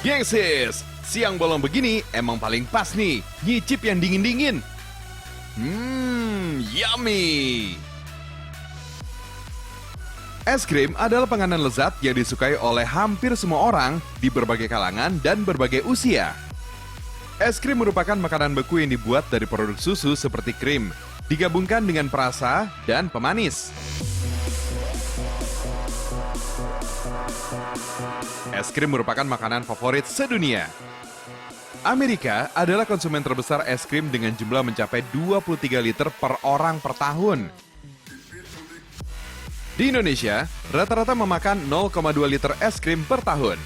Gengsis, siang bolong begini emang paling pas nih, nyicip yang dingin-dingin. Yummy. Es krim adalah penganan lezat yang disukai oleh hampir semua orang di berbagai kalangan dan berbagai usia. Es krim merupakan makanan beku yang dibuat dari produk susu seperti krim, digabungkan dengan perasa dan pemanis. Es krim merupakan makanan favorit sedunia. Amerika adalah konsumen terbesar es krim dengan jumlah mencapai 23 liter per orang per tahun. Di Indonesia, rata-rata memakan 0,2 liter es krim per tahun.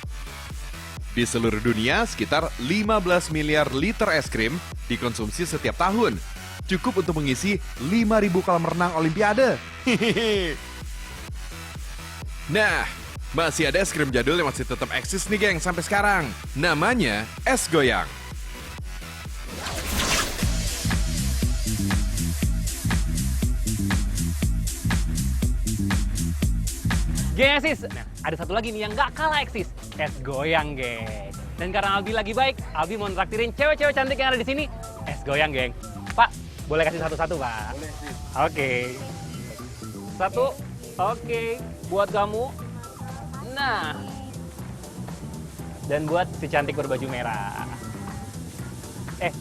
Di seluruh dunia, sekitar 15 miliar liter es krim dikonsumsi setiap tahun. Cukup untuk mengisi 5.000 kolam renang Olimpiade. Nah, masih ada es krim jadul yang masih tetap eksis nih geng sampai sekarang. Namanya es goyang. Geng eksis, nah ada satu lagi nih yang gak kalah eksis, es goyang geng. Dan karena Albi lagi baik, Albi mau traktirin cewek-cewek cantik yang ada di sini, es goyang geng. Pak, boleh kasih satu-satu Pak? Boleh sih. Oke. Satu, oke. Buat kamu. Nah. Dan buat si cantik berbaju merah.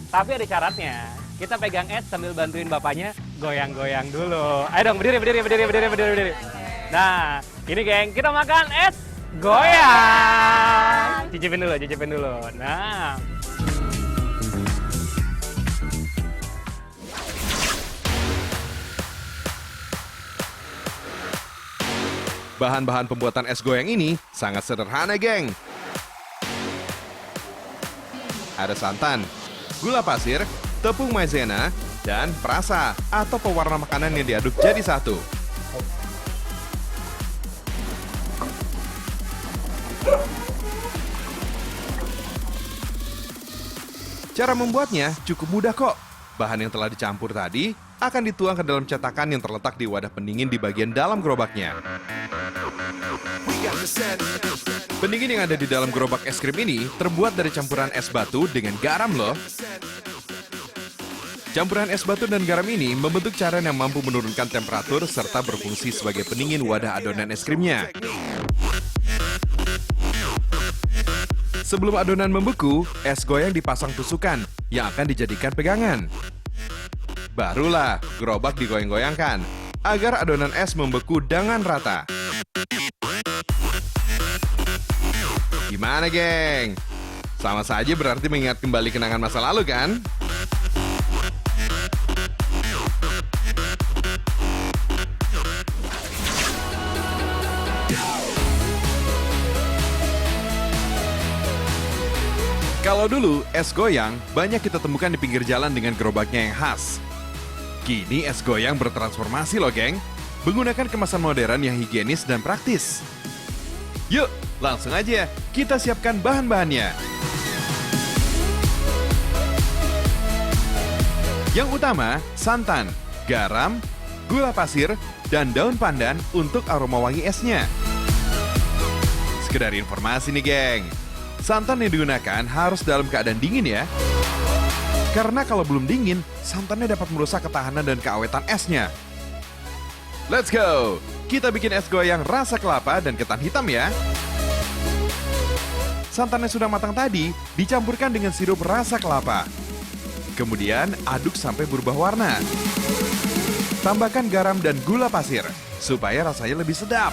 Tapi ada syaratnya. Kita pegang es sambil bantuin bapaknya goyang-goyang dulu. Ayo dong, berdiri. Nah, ini geng, kita makan es goyang. Cicipin dulu. Nah. Bahan-bahan pembuatan es goyang ini sangat sederhana, geng. Ada santan, gula pasir, tepung maizena, dan perasa atau pewarna makanan yang diaduk jadi satu. Cara membuatnya cukup mudah kok. Bahan yang telah dicampur tadi akan dituang ke dalam cetakan yang terletak di wadah pendingin di bagian dalam gerobaknya. Pendingin yang ada di dalam gerobak es krim ini terbuat dari campuran es batu dengan garam loh. Campuran es batu dan garam ini membentuk cairan yang mampu menurunkan temperatur serta berfungsi sebagai pendingin wadah adonan es krimnya. Sebelum adonan membeku, es goyang dipasang tusukan yang akan dijadikan pegangan. Barulah gerobak digoyang-goyangkan agar adonan es membeku dengan rata. Gimana geng? Sama saja berarti mengingat kembali kenangan masa lalu kan? Kalau dulu, es goyang banyak kita temukan di pinggir jalan dengan gerobaknya yang khas. Kini es goyang bertransformasi loh geng, menggunakan kemasan modern yang higienis dan praktis. Yuk, langsung aja kita siapkan bahan-bahannya. Yang utama, santan, garam, gula pasir, dan daun pandan untuk aroma wangi esnya. Sekedar informasi nih geng, santan yang digunakan harus dalam keadaan dingin ya. Karena kalau belum dingin, santannya dapat merusak ketahanan dan keawetan esnya. Let's go! Kita bikin es goyang rasa kelapa dan ketan hitam ya. Santan yang sudah matang tadi dicampurkan dengan sirup rasa kelapa. Kemudian aduk sampai berubah warna. Tambahkan garam dan gula pasir supaya rasanya lebih sedap.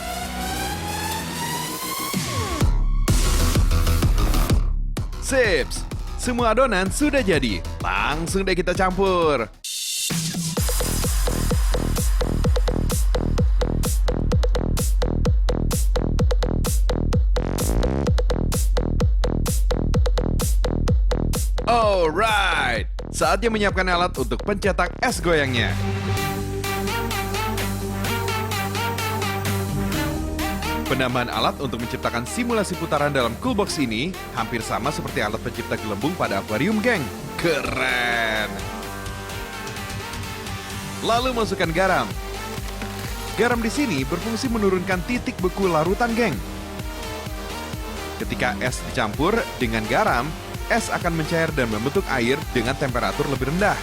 Sips, semua adonan sudah jadi. Langsung deh kita campur. Alright, saatnya menyiapkan alat untuk pencetak es goyangnya. Penambahan alat untuk menciptakan simulasi putaran dalam coolbox ini hampir sama seperti alat pencipta gelembung pada akuarium, geng. Keren! Lalu masukkan garam. Garam di sini berfungsi menurunkan titik beku larutan, geng. Ketika es dicampur dengan garam, es akan mencair dan membentuk air dengan temperatur lebih rendah.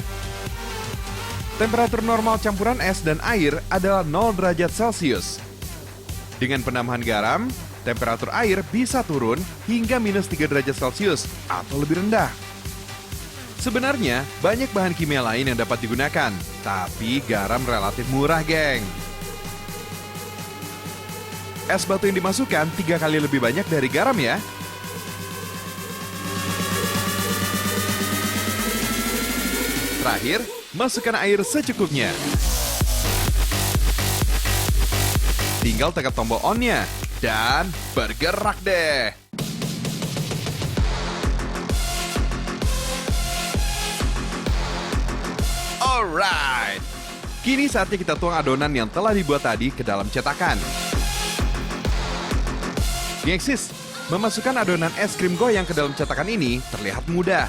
Temperatur normal campuran es dan air adalah 0 derajat Celcius. Dengan penambahan garam, temperatur air bisa turun hingga minus 3 derajat Celcius atau lebih rendah. Sebenarnya, banyak bahan kimia lain yang dapat digunakan, tapi garam relatif murah, geng. Es batu yang dimasukkan 3 kali lebih banyak dari garam ya. Terakhir, masukkan air secukupnya. Tinggal tekan tombol on-nya dan bergerak deh. Alright. Kini saatnya kita tuang adonan yang telah dibuat tadi ke dalam cetakan. Gengsis, memasukkan adonan es krim goyang ke dalam cetakan ini terlihat mudah.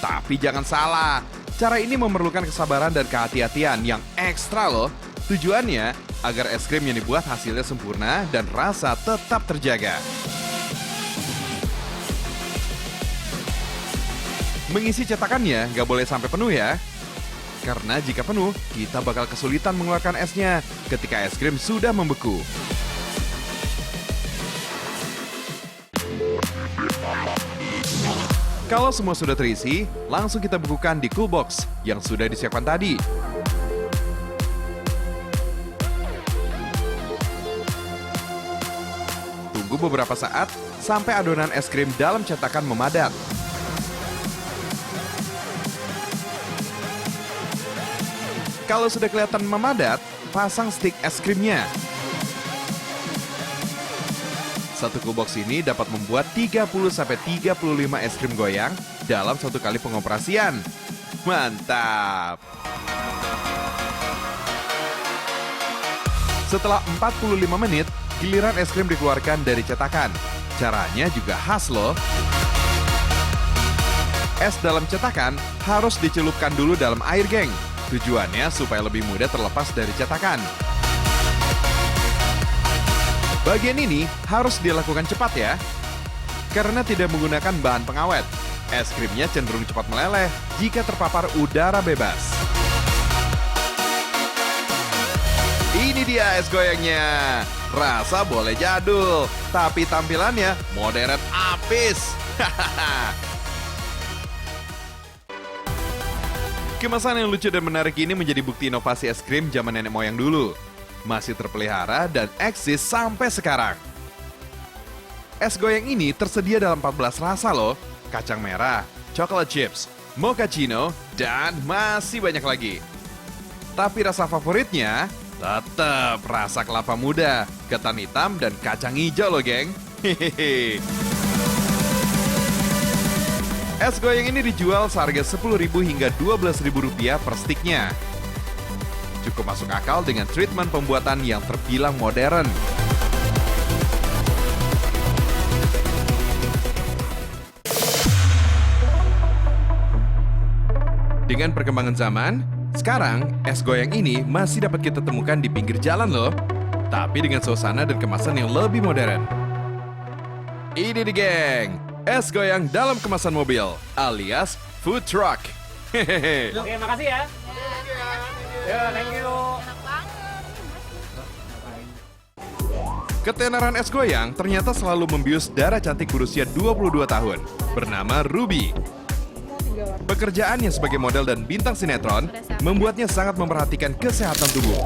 Tapi jangan salah, cara ini memerlukan kesabaran dan kehati-hatian yang ekstra loh. Tujuannya agar es krim yang dibuat hasilnya sempurna dan rasa tetap terjaga. Mengisi cetakannya nggak boleh sampai penuh ya. Karena jika penuh, kita bakal kesulitan mengeluarkan esnya ketika es krim sudah membeku. Kalau semua sudah terisi, langsung kita bekukan di cool box yang sudah disiapkan tadi. Tunggu beberapa saat sampai adonan es krim dalam cetakan memadat. Kalau sudah kelihatan memadat, pasang stik es krimnya. Satu cool box ini dapat membuat 30-35 es krim goyang dalam satu kali pengoperasian. Mantap! Setelah 45 menit, giliran es krim dikeluarkan dari cetakan. Caranya juga khas loh. Es dalam cetakan harus dicelupkan dulu dalam air, geng. Tujuannya supaya lebih mudah terlepas dari cetakan. Bagian ini harus dilakukan cepat ya. Karena tidak menggunakan bahan pengawet, es krimnya cenderung cepat meleleh jika terpapar udara bebas. Ini dia es goyangnya. Rasa boleh jadul, tapi tampilannya modern abis. Kemasan yang lucu dan menarik ini menjadi bukti inovasi es krim zaman nenek moyang dulu. Masih terpelihara dan eksis sampai sekarang. Es goyang ini tersedia dalam 14 rasa loh. Kacang merah, chocolate chips, mochaccino, dan masih banyak lagi. Tapi rasa favoritnya tetap rasa kelapa muda, ketan hitam, dan kacang hijau loh, geng. Hehehe. Es goyang ini dijual seharga Rp10.000 hingga Rp12.000 per stiknya. Cukup masuk akal dengan treatment pembuatan yang terbilang modern. Dengan perkembangan zaman, sekarang es goyang ini masih dapat kita temukan di pinggir jalan loh. Tapi dengan suasana dan kemasan yang lebih modern. Ini nih, geng. Es goyang dalam kemasan mobil, alias food truck. Hehehe. Oke, makasih ya. Ya, thank you. Ketenaran es goyang ternyata selalu membius darah cantik berusia 22 tahun, bernama Ruby. Pekerjaannya sebagai model dan bintang sinetron membuatnya sangat memperhatikan kesehatan tubuh.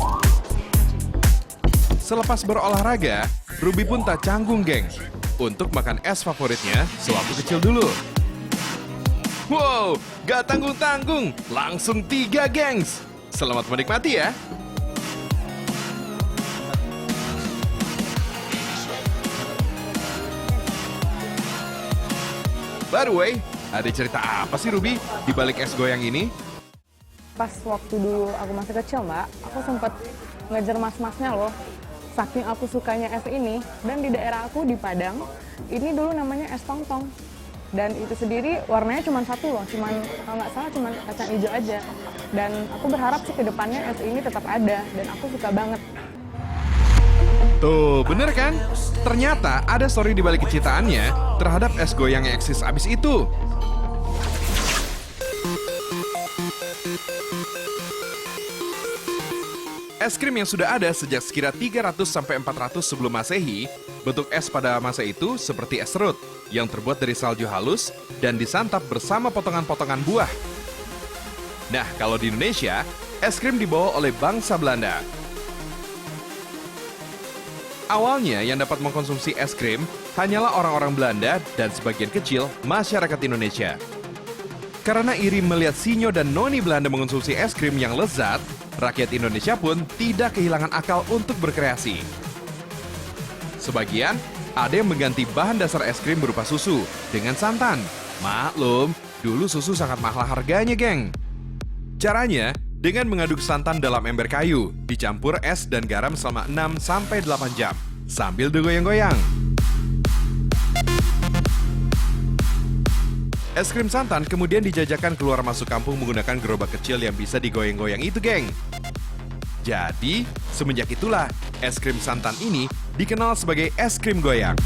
Selepas berolahraga, Ruby pun tak canggung, geng, untuk makan es favoritnya sewaktu kecil dulu. Wow, gak tanggung-tanggung, langsung 3, gengs. Selamat menikmati ya. By the way, ada cerita apa sih Ruby di balik es goyang ini? Pas waktu dulu aku masih kecil, Mbak, aku sempet ngejar mas-masnya loh. Saking aku sukanya es ini, dan di daerah aku di Padang, ini dulu namanya es tong-tong. Dan itu sendiri warnanya cuma satu loh, kalau nggak salah cuma kacang hijau aja. Dan aku berharap sih ke depannya es ini tetap ada, dan aku suka banget. Tuh, bener kan? Ternyata ada story di balik kecintaannya terhadap es goyang yang eksis abis itu. Es krim yang sudah ada sejak sekira 300 sampai 400 sebelum Masehi, bentuk es pada masa itu seperti es serut yang terbuat dari salju halus dan disantap bersama potongan-potongan buah. Nah, kalau di Indonesia, es krim dibawa oleh bangsa Belanda. Awalnya yang dapat mengkonsumsi es krim hanyalah orang-orang Belanda dan sebagian kecil masyarakat Indonesia. Karena iri melihat Sinyo dan Noni Belanda mengonsumsi es krim yang lezat, rakyat Indonesia pun tidak kehilangan akal untuk berkreasi. Sebagian ada yang mengganti bahan dasar es krim berupa susu dengan santan. Maklum, dulu susu sangat mahal harganya, geng. Caranya, dengan mengaduk santan dalam ember kayu, dicampur es dan garam selama 6-8 jam, sambil digoyang-goyang. Es krim santan kemudian dijajakan keluar masuk kampung menggunakan gerobak kecil yang bisa digoyang-goyang itu, geng. Jadi, semenjak itulah, es krim santan ini dikenal sebagai es krim goyang.